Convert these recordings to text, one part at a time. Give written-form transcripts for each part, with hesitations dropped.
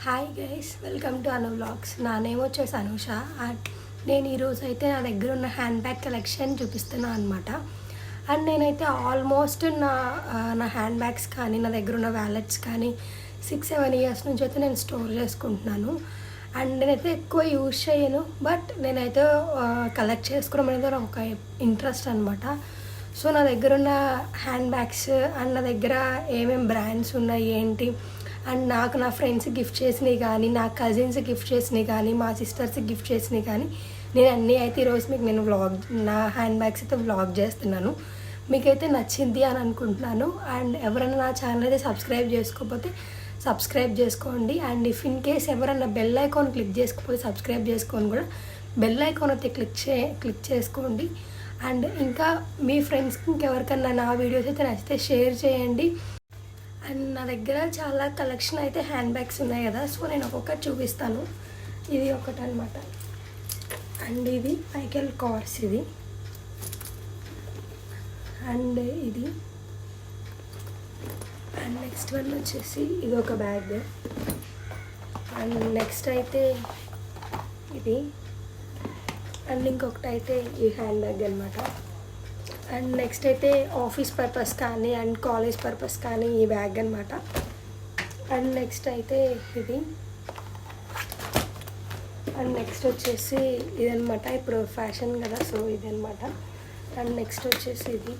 Hi guys, welcome to Anu vlogs. నా name వచ్చేసి Anusha. And నేను ఈరోజు అయితే నా దగ్గర ఉన్న హ్యాండ్ బ్యాగ్ కలెక్షన్ చూపిస్తున్నాను అనమాట. అండ్ నేనైతే ఆల్మోస్ట్ నా హ్యాండ్ బ్యాగ్స్ కానీ నా దగ్గర ఉన్న వ్యాలెట్స్ కానీ 6-7 ఇయర్స్ నుంచి అయితే నేను స్టోర్ చేసుకుంటున్నాను. అండ్ నేనైతే ఎక్కువ యూజ్ చేయను, బట్ నేనైతే కలెక్ట్ చేసుకోవడం అనేది నాకు ఒక ఇంట్రెస్ట్ అనమాట. సో నా దగ్గర ఉన్న హ్యాండ్ బ్యాగ్స్ అండ్ నా దగ్గర ఏమేమి బ్రాండ్స్ ఉన్నాయి ఏంటి అండ్ నాకు నా ఫ్రెండ్స్ గిఫ్ట్ చేసినవి కానీ, నా కజిన్స్ గిఫ్ట్ చేసినవి కానీ, మా సిస్టర్స్కి గిఫ్ట్ చేసినవి కానీ, నేను అన్నీ అయితే ఈరోజు మీకు నేను నా హ్యాండ్ బ్యాగ్స్ అయితే వ్లాగ్ చేస్తున్నాను. మీకైతే నచ్చింది అని అనుకుంటున్నాను. అండ్ ఎవరైనా నా ఛానల్ అయితే సబ్స్క్రైబ్ చేసుకోకపోతే సబ్స్క్రైబ్ చేసుకోండి. అండ్ ఇఫ్ ఇన్ కేస్ ఎవరైనా బెల్ ఐకాన్ క్లిక్ చేసుకోకపోతే సబ్స్క్రైబ్ చేసుకొని కూడా బెల్ ఐకాన్ అయితే క్లిక్ చేసుకోండి. అండ్ ఇంకా మీ ఫ్రెండ్స్కి ఇంకెవరికన్నా నా వీడియోస్ అయితే నచ్చితే షేర్ చేయండి. అండ్ నా దగ్గర చాలా కలెక్షన్ అయితే హ్యాండ్ బ్యాగ్స్ ఉన్నాయి కదా, సో నేను ఒక్కొక్కటి చూపిస్తాను. ఇది ఒకటి అనమాట. అండ్ ఇది మైకెల్ కార్స్ ఇది. అండ్ ఇది అండ్ నెక్స్ట్ వన్ వచ్చేసి ఇది ఒక బ్యాగ్. అండ్ నెక్స్ట్ అయితే ఇది. అండ్ ఇంకొకటి అయితే ఈ హ్యాండ్ బ్యాగ్ అనమాట. అండ్ నెక్స్ట్ అయితే ఆఫీస్ పర్పస్ కానీ అండ్ కాలేజ్ పర్పస్ కానీ ఈ బ్యాగ్ అనమాట. అండ్ నెక్స్ట్ అయితే ఇది. అండ్ నెక్స్ట్ వచ్చేసి ఇదనమాట, ఇప్పుడు ఫ్యాషన్ కదా, సో ఇదనమాట. అండ్ నెక్స్ట్ వచ్చేసి ఇది.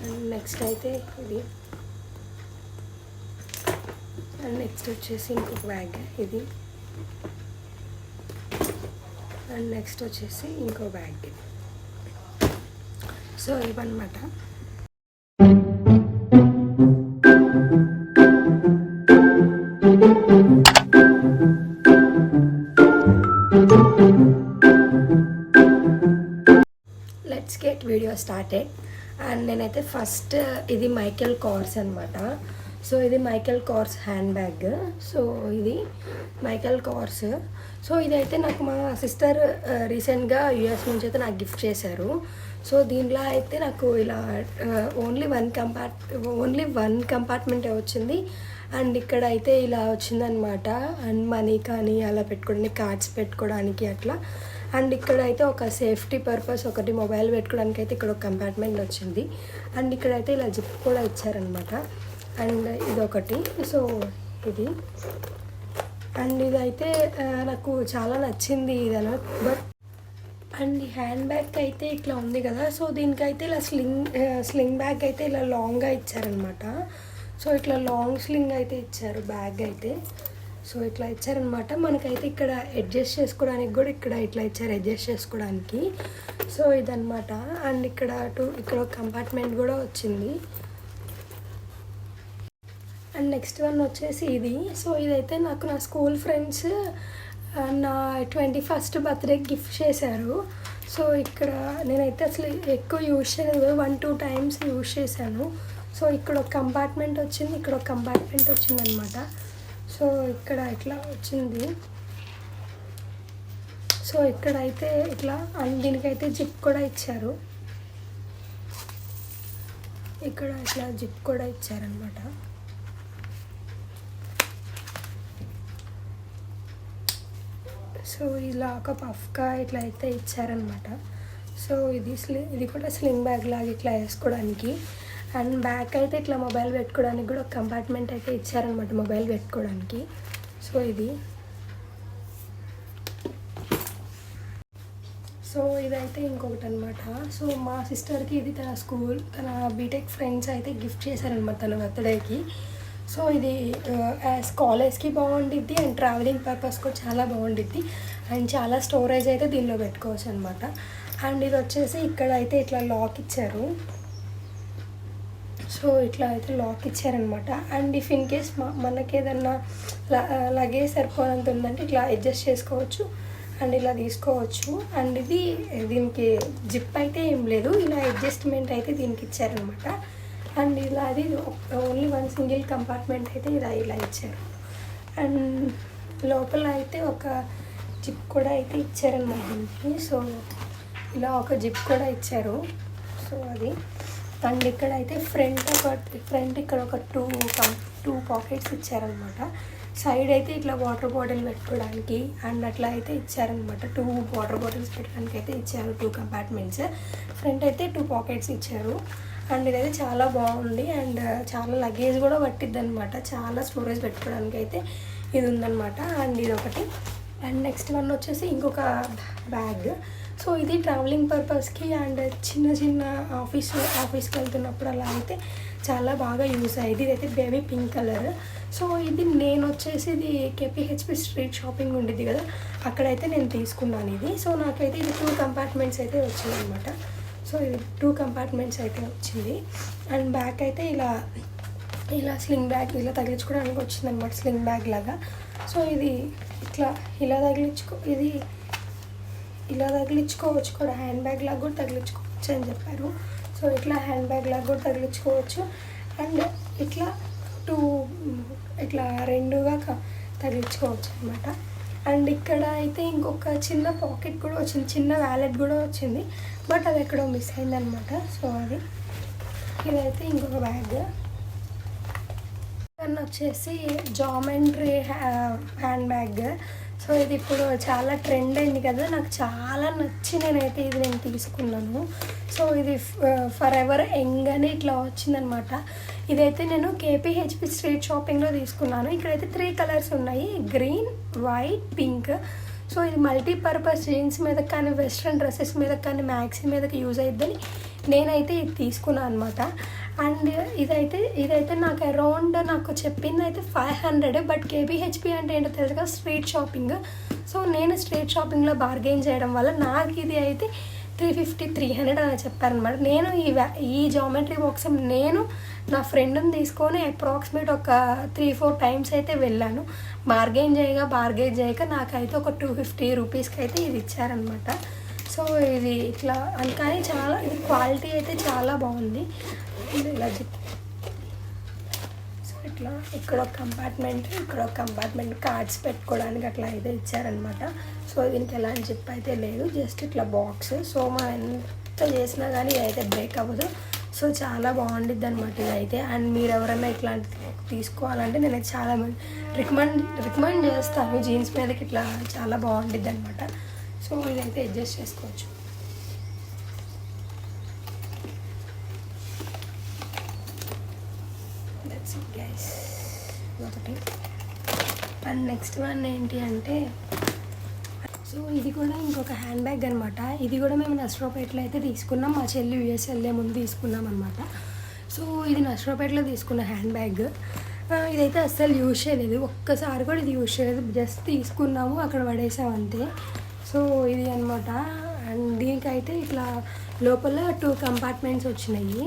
అండ్ నెక్స్ట్ అయితే ఇది. అండ్ నెక్స్ట్ వచ్చేసి ఇంకొక బ్యాగ్ ఇది. అండ్ నెక్స్ట్ వచ్చేసి ఇంకో బ్యాగ్. సో ఇవన్నమాట. Let's get video started. And నేనైతే ఫస్ట్ ఇది మైకెల్ కార్స్ అనమాట. సో ఇది Michael cars hand bag. So ఇది మైకెల్ కార్స్. సో ఇదైతే నాకు మా సిస్టర్ రీసెంట్గా యూఎస్ నుంచి అయితే నాకు గిఫ్ట్ చేశారు. సో దీంట్లో అయితే నాకు ఇలా ఓన్లీ వన్ కంపార్ట్మెంటే వచ్చింది. అండ్ ఇక్కడ అయితే ఇలా వచ్చిందనమాట. అండ్ మనీ కానీ అలా పెట్టుకోవడానికి, కార్డ్స్ పెట్టుకోవడానికి అట్లా. అండ్ ఇక్కడ అయితే ఒక సేఫ్టీ పర్పస్ ఒకటి మొబైల్ పెట్టుకోవడానికి అయితే ఇక్కడ ఒక కంపార్ట్మెంట్ వచ్చింది. అండ్ ఇక్కడైతే ఇలా జిప్ కూడా ఇచ్చారనమాట. అండ్ ఇదొకటి. సో ఇది. అండ్ ఇదైతే నాకు చాలా నచ్చింది ఇదన. బట్ అండ్ ఈ హ్యాండ్ బ్యాగ్ అయితే ఇట్లా ఉంది కదా, సో దీనికైతే ఇలా స్లింగ్ బ్యాగ్ అయితే ఇలా లాంగ్గా ఇచ్చారనమాట. సో ఇట్లా లాంగ్ స్లింగ్ అయితే ఇచ్చారు బ్యాగ్ అయితే. సో ఇట్లా ఇచ్చారనమాట. మనకైతే ఇక్కడ అడ్జస్ట్ చేసుకోవడానికి కూడా ఇక్కడ ఇట్లా ఇచ్చారు అడ్జస్ట్ చేసుకోవడానికి. సో ఇదనమాట. అండ్ ఇక్కడ ఒక కంపార్ట్మెంట్ కూడా వచ్చింది. అండ్ నెక్స్ట్ వన్ వచ్చేసి ఇది. సో ఇదైతే నాకు నా స్కూల్ ఫ్రెండ్స్ నా 21st బర్త్డే గిఫ్ట్ చేశారు. సో ఇక్కడ నేనైతే అసలు ఎక్కువ యూజ్ చేయలేదు, 1-2 టైమ్స్ యూజ్ చేశాను. సో ఇక్కడ ఒక కంపార్ట్మెంట్ వచ్చింది, ఇక్కడ ఒక కంపార్ట్మెంట్ వచ్చిందనమాట. సో ఇక్కడ ఇట్లా వచ్చింది. సో ఇక్కడైతే ఇట్లా దీనికైతే జిప్ కూడా ఇచ్చారు. ఇక్కడ ఇట్లా జిప్ కూడా ఇచ్చారనమాట. సో ఇలా ఒక పఫ్గా ఇట్లా అయితే ఇచ్చారనమాట. సో ఇది కూడా స్లింగ్ బ్యాగ్ లాగా ఇట్లా వేసుకోవడానికి. అండ్ బ్యాక్ అయితే ఇట్లా మొబైల్ పెట్టుకోవడానికి కూడా ఒక కంపార్ట్మెంట్ అయితే ఇచ్చారనమాట మొబైల్ పెట్టుకోవడానికి. సో ఇది. సో ఇదైతే ఇంకొకటి అనమాట. సో మా సిస్టర్కి ఇది తన బీటెక్ ఫ్రెండ్స్ అయితే గిఫ్ట్ చేశారనమాట తన బర్త్డేకి. సో ఇది యాజ్ కాలేజ్కి బాగుండిద్ది అండ్ ట్రావెలింగ్ పర్పస్ కూడా చాలా బాగుండిద్ది. అండ్ చాలా స్టోరేజ్ అయితే దీనిలో పెట్టుకోవచ్చు అనమాట. అండ్ ఇది వచ్చేసి ఇక్కడ అయితే ఇట్లా లాక్ ఇచ్చారు. సో ఇట్లా అయితే లాక్ ఇచ్చారనమాట. అండ్ ఇఫ్ ఇన్ కేస్ మనకి ఏదన్నా లగేజ్ సరిపోనంత ఉందంటే ఇట్లా అడ్జస్ట్ చేసుకోవచ్చు అండ్ ఇలా తీసుకోవచ్చు. అండ్ దీనికి జిప్ అయితే ఏం లేదు, ఇలా అడ్జస్ట్మెంట్ అయితే దీనికి ఇచ్చారనమాట. అండ్ ఇలా అది ఓన్లీ వన్ సింగిల్ కంపార్ట్మెంట్ అయితే ఇలా ఇచ్చారు. అండ్ లోపల అయితే ఒక జిప్ కూడా అయితే ఇచ్చారనమాట దీనికి. సో ఇలా ఒక జిప్ కూడా ఇచ్చారు. సో అది. అండ్ ఇక్కడ అయితే ఫ్రంట్ ఇక్కడ ఒక 2 పాకెట్స్ ఇచ్చారనమాట. సైడ్ అయితే ఇట్లా వాటర్ బాటిల్ పెట్టుకోవడానికి అండ్ అట్లా అయితే ఇచ్చారనమాట. 2 వాటర్ బాటిల్స్ పెట్టడానికి అయితే ఇచ్చారు, 2 కంపార్ట్మెంట్స్. ఫ్రంట్ అయితే 2 పాకెట్స్ ఇచ్చారు. అండ్ ఇదైతే చాలా బాగుంది అండ్ చాలా లగేజ్ కూడా పట్టిద్ది అనమాట. చాలా స్టోరేజ్ పెట్టుకోవడానికి అయితే ఇది ఉందన్నమాట. అండ్ ఇది ఒకటి. అండ్ నెక్స్ట్ వన్ వచ్చేసి ఇంకొక బ్యాగ్. సో ఇది ట్రావెలింగ్ పర్పస్కి అండ్ చిన్న చిన్న ఆఫీస్కి వెళ్తున్నప్పుడు అలా అయితే చాలా బాగా యూస్ అయ్యేది. ఇదైతే బేబీ పింక్ కలర్. సో ఇది నేను వచ్చేసి ఇది కేపీహెచ్పి స్ట్రీట్ షాపింగ్ ఉండేది కదా, అక్కడైతే నేను తీసుకున్నాను ఇది. సో నాకైతే ఇది 2 కంపార్ట్మెంట్స్ అయితే వచ్చింది అనమాట. సో ఇది 2 కంపార్ట్మెంట్స్ అయితే వచ్చింది. అండ్ బ్యాక్ అయితే ఇలా స్లింగ్ బ్యాగ్ ఇలా తగిలించుకోవడానికి వచ్చిందనమాట, స్లింగ్ బ్యాగ్ లాగా. సో ఇది ఇలా తగిలించుకోవచ్చు కూడా, హ్యాండ్ బ్యాగ్ లాగా కూడా తగిలించుకోవచ్చు అని చెప్పారు. సో ఇట్లా హ్యాండ్ బ్యాగ్ లాగా కూడా తగిలించుకోవచ్చు అండ్ ఇట్లా రెండుగా తగిలించుకోవచ్చు అనమాట. అండ్ ఇక్కడ అయితే ఇంకొక చిన్న పాకెట్ కూడా వచ్చింది, చిన్న వ్యాలెట్ కూడా వచ్చింది, బట్ అది ఎక్కడో మిస్ అయిందనమాట. సో ఇదైతే ఇంకొక బ్యాగ్. వచ్చేసి జామెంట్రీ హ్యాండ్ బ్యాగ్. సో ఇది ఇప్పుడు చాలా ట్రెండ్ అయింది కదా, నాకు చాలా నచ్చి నేనైతే ఇది తీసుకున్నాను. సో ఇది ఫర్ ఎవర్ యంగ్ అని ఇట్లా వచ్చిందనమాట. ఇదైతే నేను కేపీహెచ్పి స్ట్రీట్ షాపింగ్లో తీసుకున్నాను. ఇక్కడైతే 3 కలర్స్ ఉన్నాయి, గ్రీన్, వైట్, పింక్. సో ఇది మల్టీపర్పస్ జీన్స్ మీద కానీ వెస్ట్రన్ డ్రెస్సెస్ మీద కానీ మ్యాక్సీ మీదకి యూజ్ అయిద్దని నేనైతే ఇది తీసుకున్నాను అనమాట. అండ్ ఇదైతే నాకు అరౌండ్ నాకు చెప్పింది అయితే 500. బట్ కేబీహెచ్పి అంటే ఏంటో తెలుసు కదా, స్ట్రీట్ షాపింగ్. సో నేను స్ట్రీట్ షాపింగ్లో బార్గెయిన్ చేయడం వల్ల నాకు ఇది అయితే 350, 300 అని చెప్పారనమాట. నేను ఈ జామెట్రీ బాక్స్ నేను నా ఫ్రెండ్ని తీసుకొని అప్రాక్సిమేట్ ఒక 3-4 టైమ్స్ అయితే వెళ్ళాను. బార్గెయిన్ చేయక నాకైతే ఒక 250 రూపీస్కి అయితే ఇది ఇచ్చారనమాట. సో ఇది ఇట్లా కానీ చాలా ఇది క్వాలిటీ అయితే చాలా బాగుంది. ఇలా సో ఇట్లా ఇక్కడ ఒక కంపార్ట్మెంట్ కార్డ్స్ పెట్టుకోవడానికి అట్లా అయితే ఇచ్చారనమాట. సో దీనికి ఎలాంటి జిప్ అయితే లేదు, జస్ట్ ఇట్లా బాక్స్. సో మనం ఎంత చేసినా కానీ ఇదైతే బ్రేక్ అవ్వదు. సో చాలా బాగుండిద్ది అనమాట ఇదైతే. అండ్ మీరు ఎవరైనా ఇట్లాంటిది తీసుకోవాలంటే నేను చాలా రికమెండ్ చేస్తాను. జీన్స్ మీదకి ఇట్లా చాలా బాగుండిద్ది అనమాట. సో ఇదైతే అడ్జస్ట్ చేసుకోవచ్చు. That's it guys. ఒకటి. అండ్ నెక్స్ట్ వన్ ఏంటి అంటే, సో ఇది కూడా ఇంకొక హ్యాండ్ బ్యాగ్ అనమాట. ఇది కూడా మేము నర్సరావుపేటలో అయితే తీసుకున్నాం. మా చెల్లి యూఎస్ వెళ్ళే ముందు తీసుకున్నాం అనమాట. సో ఇది నర్సరావుపేటలో తీసుకున్న హ్యాండ్ బ్యాగ్. ఇదైతే అస్సలు యూజ్ చేయలేదు, ఒక్కసారి కూడా ఇది యూజ్ చేయలేదు. జస్ట్ తీసుకున్నాము, అక్కడ పడేసాం అంతే. సో ఇది అనమాట. అండ్ దీనికైతే ఇట్లా లోపల 2 కంపార్ట్మెంట్స్ వచ్చినాయి.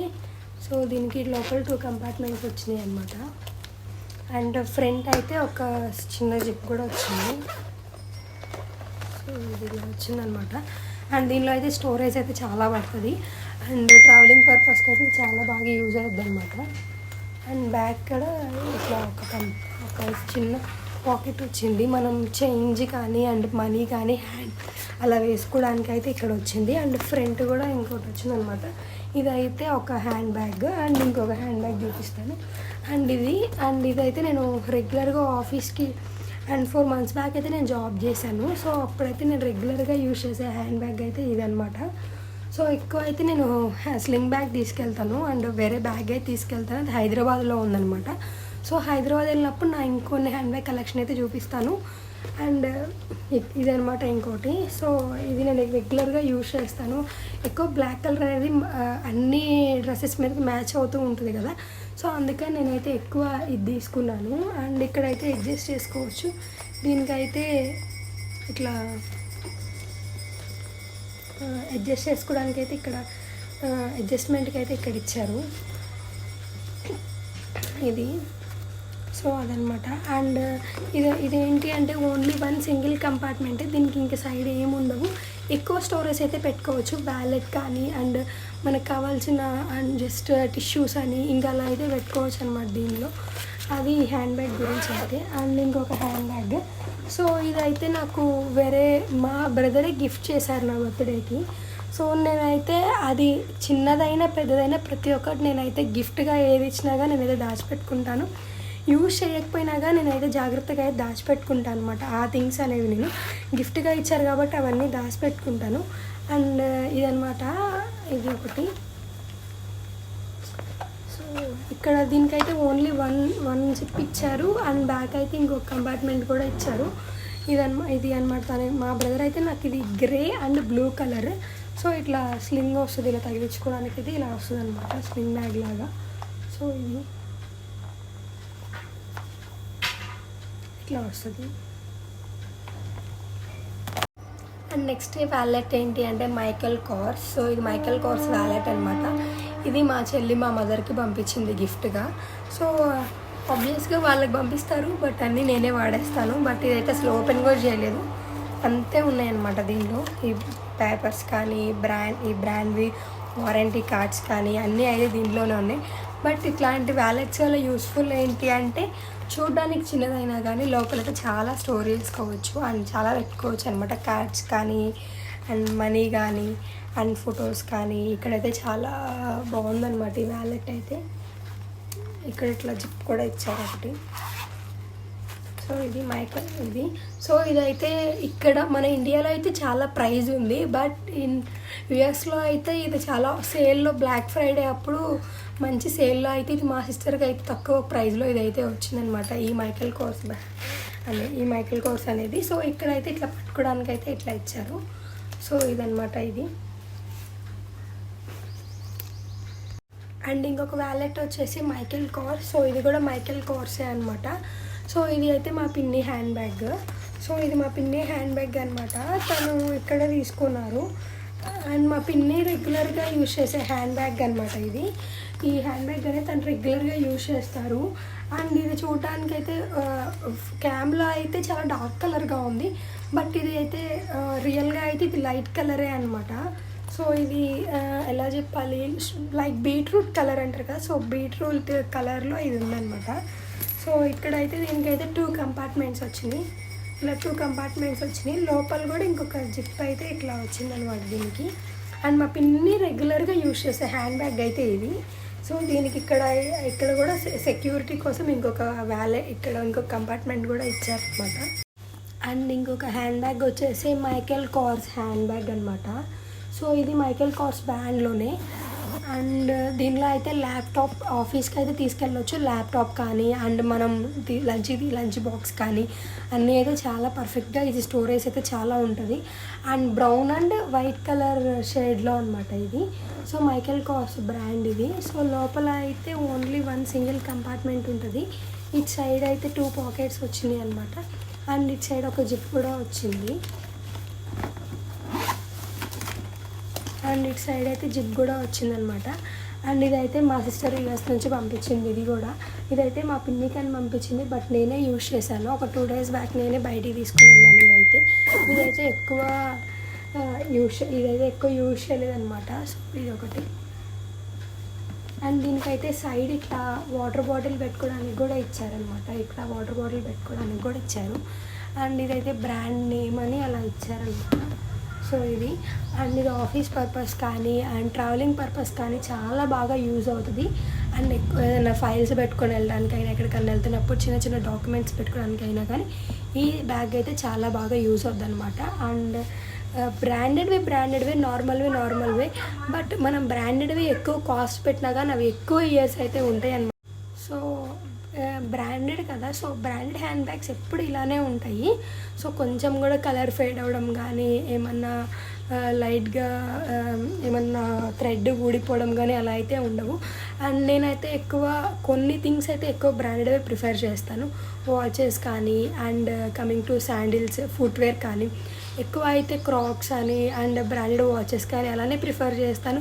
సో దీనికి లోపల 2 కంపార్ట్మెంట్స్ వచ్చినాయి అనమాట. అండ్ ఫ్రంట్ అయితే ఒక చిన్న జిప్ కూడా వచ్చింది. సో ఇది ఇలా వచ్చిందనమాట. అండ్ దీనిలో అయితే స్టోరేజ్ అయితే చాలా పడుతుంది అండ్ ట్రావెలింగ్ పర్పస్కి అయితే చాలా బాగా యూజ్ అవుతుంది అనమాట. అండ్ బ్యాక్ కూడా ఇట్లా ఒక చిన్న పాకెట్ వచ్చింది, మనం చేంజ్ కానీ అండ్ మనీ కానీ హ్యాండ్ అలా వేసుకోవడానికి అయితే ఇక్కడ వచ్చింది. అండ్ ఫ్రంట్ కూడా ఇంకోటి వచ్చింది అనమాట. ఇదైతే ఒక హ్యాండ్ బ్యాగ్ అండ్ ఇంకొక హ్యాండ్ బ్యాగ్ చూపిస్తాను. అండ్ ఇదైతే నేను రెగ్యులర్గా ఆఫీస్కి అండ్ 4 మంత్స్ బ్యాక్ అయితే నేను జాబ్ చేశాను. సో అప్పుడైతే నేను రెగ్యులర్గా యూజ్ చేసే హ్యాండ్ బ్యాగ్ అయితే ఇదనమాట. సో ఎక్కువ అయితే నేను స్లింగ్ బ్యాగ్ తీసుకెళ్తాను అండ్ వేరే బ్యాగ్ అయితే తీసుకెళ్తాను. అది హైదరాబాద్లో ఉందనమాట. సో హైదరాబాద్ వెళ్ళినప్పుడు నా ఇంకొన్ని హ్యాండ్ బ్యాగ్ కలెక్షన్ అయితే చూపిస్తాను. అండ్ ఇదనమాట ఇంకోటి. సో ఇది నేను రెగ్యులర్గా యూజ్ చేస్తాను. ఎక్కువ బ్లాక్ కలర్ అనేది అన్ని డ్రెస్సెస్ మీదకి మ్యాచ్ అవుతూ ఉంటుంది కదా, సో అందుకని నేనైతే ఎక్కువ ఇది తీసుకున్నాను. అండ్ ఇక్కడైతే అడ్జస్ట్ చేసుకోవచ్చు. దీనికైతే ఇట్లా అడ్జస్ట్ చేసుకోవడానికి అయితే ఇక్కడ అడ్జస్ట్మెంట్కి అయితే ఇక్కడ ఇచ్చారు ఇది. సో అదనమాట. అండ్ ఇదేంటి అంటే ఓన్లీ 1 సింగిల్ కంపార్ట్మెంట్, దీనికి ఇంక సైడ్ ఏముండవు. ఎక్కువ స్టోరేజ్ అయితే పెట్టుకోవచ్చు, వ్యాలెట్ కానీ అండ్ మనకు కావాల్సిన అండ్ జస్ట్ టిష్యూస్ అని ఇంకా అలా అయితే పెట్టుకోవచ్చు అనమాట దీనిలో. అది హ్యాండ్ బ్యాగ్ గురించి అయితే. అండ్ ఇంకొక హ్యాండ్ బ్యాగ్. సో ఇదైతే నాకు వేరే మా బ్రదరే గిఫ్ట్ చేశారు నా బర్త్డేకి. సో నేనైతే అది చిన్నదైనా పెద్దదైనా ప్రతి ఒక్కటి నేనైతే గిఫ్ట్గా ఏది ఇచ్చినాగా నేనైతే దాచిపెట్టుకుంటాను. యూజ్ చేయకపోయినా కానీ నేనైతే జాగ్రత్తగా అయితే దాచిపెట్టుకుంటాను అనమాట. ఆ థింగ్స్ అనేవి నేను గిఫ్ట్గా ఇచ్చారు కాబట్టి అవన్నీ దాచిపెట్టుకుంటాను. అండ్ ఇదనమాట, ఇది ఒకటి. సో ఇక్కడ దీనికైతే ఓన్లీ వన్ జిప్ ఇచ్చారు అండ్ బ్యాక్ అయితే ఇంకొక కంపార్ట్మెంట్ కూడా ఇచ్చారు. ఇది అనమాట. మా బ్రదర్ అయితే నాకు ఇది grey and blue colour. So ఇట్లా స్లింగ్ వస్తుంది, ఇలా తగిలించుకోవడానికి ఇది ఇలా వస్తుంది అనమాట, స్లింగ్ బ్యాగ్ లాగా. సో ఇది ఇట్లా వస్తుంది. అండ్ నెక్స్ట్ వ్యాలెట్ ఏంటి అంటే మైకల్ కోర్స్. సో ఇది మైకల్ కోర్స్ వ్యాలెట్ అనమాట. ఇది మా చెల్లి మా మదర్కి పంపించింది గిఫ్ట్గా. సో ఆబ్వియస్గా వాళ్ళకి పంపిస్తారు, బట్ అన్నీ నేనే వాడేస్తాను. బట్ ఇదైతే అసలు ఓపెన్ కూడా చేయలేదు, అంతే ఉన్నాయన్నమాట దీనిలో. ఈ పేపర్స్ కానీ ఈ బ్రాండ్వి వారంటీ కార్డ్స్ కానీ అన్నీ అయితే దీంట్లోనే ఉన్నాయి. బట్ ఇట్లాంటి వ్యాలెట్స్ వల్ల యూస్ఫుల్ ఏంటి అంటే చూడడానికి చిన్నదైనా కానీ లోపలైతే చాలా స్టోర్ చేసుకోవచ్చు అండ్ చాలా పెట్టుకోవచ్చు అనమాట. కార్డ్స్ కానీ అండ్ మనీ కానీ అండ్ ఫొటోస్ కానీ. ఇక్కడైతే చాలా బాగుందన్నమాట ఈ వ్యాలెట్ అయితే. ఇక్కడ ఇట్లా జిప్ కూడా ఇచ్చారు ఒకటి. సో ఇది మైకల్ ఇది. సో ఇదైతే ఇక్కడ మన ఇండియాలో అయితే చాలా ప్రైజ్ ఉంది, బట్ యుఎస్లో అయితే ఇది చాలా సేల్లో బ్లాక్ ఫ్రైడే అప్పుడు మంచి సేల్లో అయితే ఇది మా సిస్టర్కి అయితే తక్కువ ప్రైస్లో ఇదైతే వచ్చిందనమాట, ఈ మైకల్ కోర్స్ అనేది. సో ఇక్కడైతే ఇట్లా పట్టుకోవడానికి అయితే ఇట్లా ఇచ్చారు. సో ఇదనమాట ఇది. అండ్ ఇంకొక వ్యాలెట్ వచ్చేసి మైకల్ కోర్స్. సో ఇది కూడా మైకల్ కోర్సే అనమాట. సో ఇది అయితే మా పిన్ని హ్యాండ్ బ్యాగ్. సో ఇది మా పిన్ని హ్యాండ్ బ్యాగ్ అనమాట, తను ఇక్కడ తీసుకున్నారు. అండ్ మా పిన్ని రెగ్యులర్గా యూజ్ చేసే హ్యాండ్ బ్యాగ్ అనమాట ఇది. ఈ హ్యాండ్ బ్యాగ్ అనేది తను రెగ్యులర్గా యూజ్ చేస్తారు. అండ్ ఇది చూడటానికైతే క్యామ్లో అయితే చాలా డార్క్ కలర్గా ఉంది, బట్ ఇది అయితే రియల్గా అయితే ఇది లైట్ కలరే అనమాట. సో ఇది ఎలా చెప్పాలి, లైక్ బీట్రూట్ కలర్ అంటారు కదా, సో బీట్రూట్ కలర్లో ఇది ఉందన్నమాట. సో ఇక్కడైతే దీనికైతే 2 కంపార్ట్మెంట్స్ వచ్చినాయి, ఇలా 2 కంపార్ట్మెంట్స్ వచ్చినాయి. లోపల కూడా ఇంకొక జిప్ అయితే ఇట్లా వచ్చిందనమాట దీనికి. అండ్ మా పిన్ని రెగ్యులర్గా యూజ్ చేసే హ్యాండ్ బ్యాగ్ అయితే ఇది. సో దీనికి ఇక్కడ కూడా సెక్యూరిటీ కోసం ఇంకొక ఇక్కడ ఇంకొక కంపార్ట్మెంట్ కూడా ఇచ్చారనమాట. అండ్ ఇంకొక హ్యాండ్ బ్యాగ్ వచ్చేసి మైకల్ కోర్స్ హ్యాండ్ బ్యాగ్ అనమాట. సో ఇది మైకల్ కోర్స్ బ్రాండ్లోనే. అండ్ దీనిలో అయితే ల్యాప్టాప్ ఆఫీస్కి అయితే తీసుకెళ్ళవచ్చు, ల్యాప్టాప్ కానీ అండ్ మనం లంచ్ బాక్స్ కానీ అన్నీ అయితే చాలా పర్ఫెక్ట్గా ఇది స్టోరేజ్ అయితే చాలా ఉంటుంది. And brown and white colour షేడ్లో అనమాట ఇది. సో మైకల్ కోర్స్ బ్రాండ్ ఇది. సో లోపల అయితే ఓన్లీ 1 సింగిల్ కంపార్ట్మెంట్ ఉంటుంది. ఇటు సైడ్ అయితే 2 పాకెట్స్ వచ్చినాయి అనమాట. అండ్ ఇటు సైడ్ ఒక జిప్ కూడా వచ్చింది. అండ్ ఇటు సైడ్ అయితే జిప్ కూడా వచ్చిందనమాట. అండ్ ఇదైతే మా సిస్టర్ యూఎస్ నుంచి పంపించింది. ఇదైతే మా పిన్నికి అని పంపించింది, బట్ నేనే యూజ్ చేశాను. ఒక 2 days బ్యాక్ నేనే బయటికి తీసుకున్నాను. ఇదైతే ఎక్కువ యూజ్ చేయలేదన్నమాట. సో ఇది ఒకటి. అండ్ దీనికైతే సైడ్ ఇట్లా వాటర్ బాటిల్ పెట్టుకోవడానికి కూడా ఇచ్చారనమాట, ఇక్కడ వాటర్ బాటిల్ పెట్టుకోవడానికి కూడా ఇచ్చారు. అండ్ ఇదైతే బ్రాండ్ నేమ్ అని అలా ఇచ్చారనమాట. సో ఇది. అండ్ ఇది ఆఫీస్ పర్పస్ కానీ అండ్ ట్రావెలింగ్ పర్పస్ కానీ చాలా బాగా యూజ్ అవుతుంది. అండ్ ఏదైనా ఫైల్స్ పెట్టుకొని వెళ్ళడానికైనా, ఎక్కడికైనా వెళ్తున్నప్పుడు చిన్న డాక్యుమెంట్స్ పెట్టుకోవడానికైనా కానీ ఈ బ్యాగ్ అయితే చాలా బాగా యూజ్ అవుతుంది అనమాట. అండ్ బ్రాండెడ్వే నార్మల్వే, బట్ మనం బ్రాండెడ్వి ఎక్కువ కాస్ట్ పెట్టినా కానీ అవి ఎక్కువ ఇయర్స్ అయితే ఉంటాయి అన్నమాట. సో బ్రాండెడ్ కదా, సో బ్రాండెడ్ హ్యాండ్ బ్యాగ్స్ ఎప్పుడు ఇలానే ఉంటాయి. సో కొంచెం కూడా కలర్ ఫేడ్ అవ్వడం కానీ, ఏమన్నా లైట్గా ఏమన్నా థ్రెడ్ ఊడిపోవడం కానీ అలా అయితే ఉండవు. అండ్ నేనైతే కొన్ని థింగ్స్ అయితే ఎక్కువ బ్రాండెడ్వే ప్రిఫర్ చేస్తాను. వాచెస్ కానీ and coming to sandals, footwear కానీ ఎక్కువ అయితే క్రాక్స్ అని అండ్ బ్రాండెడ్ వాచెస్ కానీ అలానే ప్రిఫర్ చేస్తాను.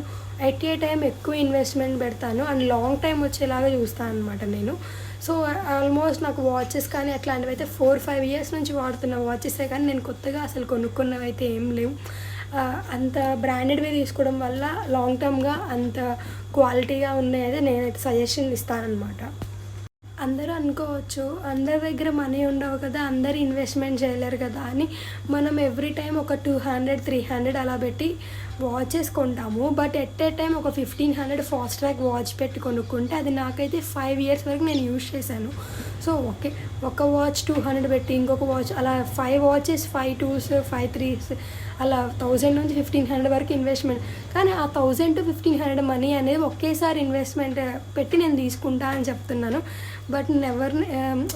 ఎట్ ఏ టైం ఎక్కువ ఇన్వెస్ట్మెంట్ పెడతాను అండ్ లాంగ్ టైం వచ్చేలాగా చూస్తాను అనమాట నేను. సో ఆల్మోస్ట్ నాకు వాచెస్ కానీ అట్లాంటివి అయితే 4-5 years నుంచి వాడుతున్న వాచెసే కానీ నేను కొత్తగా అసలు కొనుక్కున్నవి అయితే ఏం లేవు. అంత బ్రాండెడ్వి తీసుకోవడం వల్ల లాంగ్ టర్మ్గా అంత క్వాలిటీగా ఉన్నాయైతే నేనైతే సజెషన్ ఇస్తానన్నమాట. అందరూ అనుకోవచ్చు, అందరి దగ్గర మనీ ఉండవు కదా, అందరు ఇన్వెస్ట్మెంట్ చేయలేరు కదా అని మనం ఎవ్రీ టైం ఒక 200-300 అలా పెట్టి వాచెస్ కొంటాము. బట్ ఎట్ ఏ టైం ఒక 1500 ఫాస్ట్ ట్రాక్ వాచ్ పెట్టి కొనుక్కుంటే అది నాకైతే 5 years వరకు నేను యూజ్ చేశాను. సో ఒక వాచ్ 200 పెట్టి ఇంకొక వాచ్ అలా 5 వాచెస్ 5 2s 5 3s అలా 1000 నుంచి 1500 వరకు ఇన్వెస్ట్మెంట్. కానీ ఆ 1000 to 1500 మనీ అనేది ఒకేసారి ఇన్వెస్ట్మెంట్ పెట్టి నేను తీసుకుంటా అని చెప్తున్నాను. బట్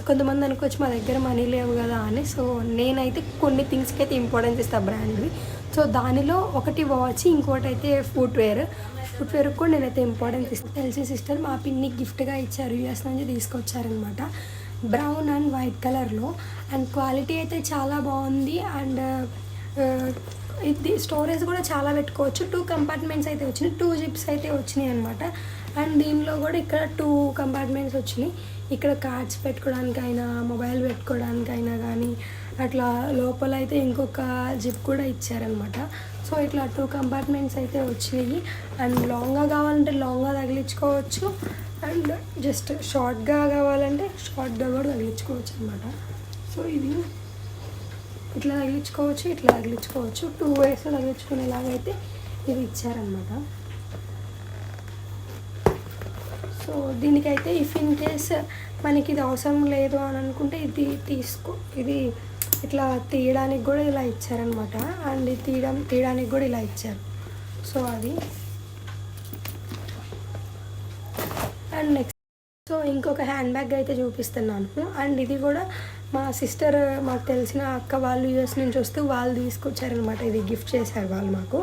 కొంతమంది అనుకోవచ్చు మా దగ్గర మనీ లేవు కదా అని. సో నేనైతే కొన్ని థింగ్స్కి అయితే ఇంపార్టెన్స్ ఇస్తాను బ్రాండ్వి. సో దానిలో ఒకటి వాచ్, ఇంకోటి అయితే ఫుట్వేర్కి కూడా నేనైతే ఇంపార్టెన్స్ ఇస్తాను. తెలిసి సిస్టర్ మా పిన్ని గిఫ్ట్గా ఇచ్చారు, యూఎస్ నుంచి తీసుకొచ్చారనమాట, బ్రౌన్ అండ్ వైట్ కలర్లో. అండ్ క్వాలిటీ అయితే చాలా బాగుంది. అండ్ ఇది స్టోరేజ్ కూడా చాలా పెట్టుకోవచ్చు. 2 కంపార్ట్మెంట్స్ అయితే వచ్చినాయి, 2 జిప్స్ అయితే వచ్చినాయి అనమాట. అండ్ దీనిలో కూడా ఇక్కడ 2 కంపార్ట్మెంట్స్ వచ్చినాయి. ఇక్కడ కార్డ్స్ పెట్టుకోవడానికైనా మొబైల్ పెట్టుకోవడానికైనా కానీ అట్లా లోపల అయితే ఇంకొక జిప్ కూడా ఇచ్చారనమాట. సో ఇట్లా 2 కంపార్ట్మెంట్స్ అయితే వచ్చినాయి. అండ్ లాంగ్గా కావాలంటే లాంగ్గా తగిలించుకోవచ్చు, అండ్ జస్ట్ షార్ట్గా కావాలంటే షార్ట్గా కూడా తగిలించుకోవచ్చు అనమాట. సో ఇది ఇట్లా తగిలించుకోవచ్చు 2 ways తగిలించుకునేలాగైతే ఇది ఇచ్చారనమాట. సో దీనికైతే ఇఫ్ ఇన్ కేస్ మనకి ఇది అవసరం లేదు అని అనుకుంటే ఇది ఇట్లా తీయడానికి కూడా ఇలా ఇచ్చారనమాట. అండ్ ఇది తీయడానికి కూడా ఇలా ఇచ్చారు. సో అది. అండ్ నెక్స్ట్ ఇంకొక హ్యాండ్ బ్యాగ్ అయితే చూపిస్తున్నాను. అండ్ ఇది కూడా మా సిస్టర్, మాకు తెలిసిన అక్క వాళ్ళు యూఎస్ నుంచి వస్తూ వాళ్ళు తీసుకొచ్చారనమాట. ఇది గిఫ్ట్ చేశారు వాళ్ళు మాకు.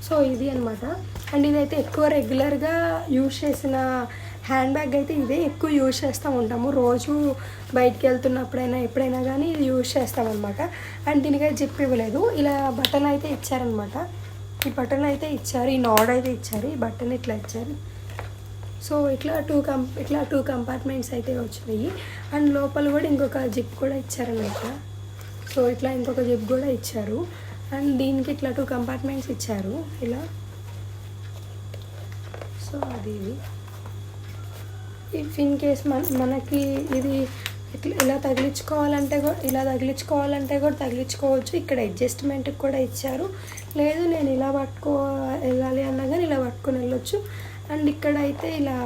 సో ఇది అనమాట. అండ్ ఇదైతే ఎక్కువ రెగ్యులర్గా యూజ్ చేసిన హ్యాండ్ బ్యాగ్ అయితే ఇదే ఎక్కువ యూజ్ చేస్తూ ఉంటాము. రోజు బయటికి వెళ్తున్నప్పుడైనా ఎప్పుడైనా కానీ ఇది యూజ్ చేస్తామన్నమాట. అండ్ దీనికైతే జిప్ ఇవ్వలేదు, ఇలా బటన్ అయితే ఇచ్చారనమాట. ఈ బటన్ అయితే ఇచ్చారు, ఈ నాడ్ అయితే ఇచ్చారు, ఈ బటన్ ఇట్లా ఇచ్చారు. సో ఇట్లా 2 కంపార్ట్మెంట్స్ అయితే వచ్చినాయి. అండ్ లోపల కూడా ఇంకొక జిప్ కూడా ఇచ్చారనమాట. సో ఇట్లా ఇంకొక జిప్ కూడా ఇచ్చారు. అండ్ దీనికి ఇట్లా 2 కంపార్ట్మెంట్స్ ఇచ్చారు ఇలా. సో అది ఇఫ్ ఇన్ కేస్ మనకి ఇది ఇలా తగిలించుకోవాలంటే కూడా తగిలించుకోవచ్చు. ఇక్కడ అడ్జస్ట్మెంట్కి కూడా ఇచ్చారు. లేదు నేను ఇలా వెళ్ళాలి అన్నా కానీ ఇలా పట్టుకొని వెళ్ళొచ్చు. అండ్ ఇక్కడ అయితే ఇలా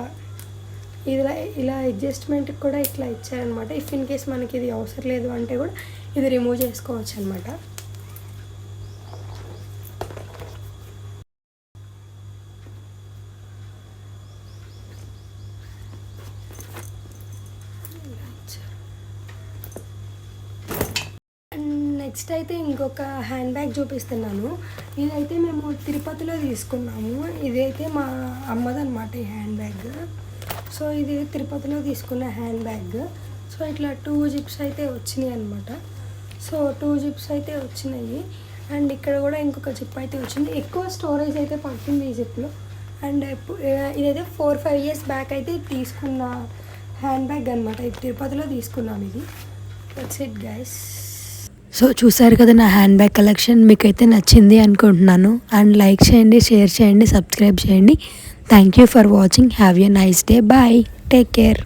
అడ్జస్ట్మెంట్కి కూడా ఇట్లా ఇచ్చారనమాట. ఇఫ్ ఇన్ కేస్ మనకి ఇది అవసరం లేదు అంటే కూడా ఇది రిమూవ్ చేసుకోవచ్చు అనమాట. నెక్స్ట్ అయితే ఇంకొక హ్యాండ్ బ్యాగ్ చూపిస్తున్నాను. ఇదైతే మేము తిరుపతిలో తీసుకున్నాము. ఇదైతే మా అమ్మదనమాట ఈ హ్యాండ్ బ్యాగ్. సో ఇది తిరుపతిలో తీసుకున్న హ్యాండ్ బ్యాగ్. సో ఇట్లా 2 జిప్స్ అయితే వచ్చినాయి అనమాట. సో 2 జిప్స్ అయితే వచ్చినాయి. అండ్ ఇక్కడ కూడా ఇంకొక జిప్ అయితే వచ్చింది. ఎక్కువ స్టోరేజ్ అయితే పడుతుంది ఈ జిప్లో. అండ్ ఇదైతే 4-5 years బ్యాక్ అయితే తీసుకున్న హ్యాండ్ బ్యాగ్ అనమాట. ఇది తిరుపతిలో తీసుకున్నాం. ఇది దట్స్ ఇట్ గైస్. సో చూసారు కదా నా హ్యాండ్ బ్యాగ్ కలెక్షన్. మీకైతే నచ్చింది అనుకుంటున్నాను. అండ్ లైక్ చేయండి, షేర్ చేయండి, సబ్స్క్రైబ్ చేయండి. Thank you for watching. Have a nice day. Bye. Take care.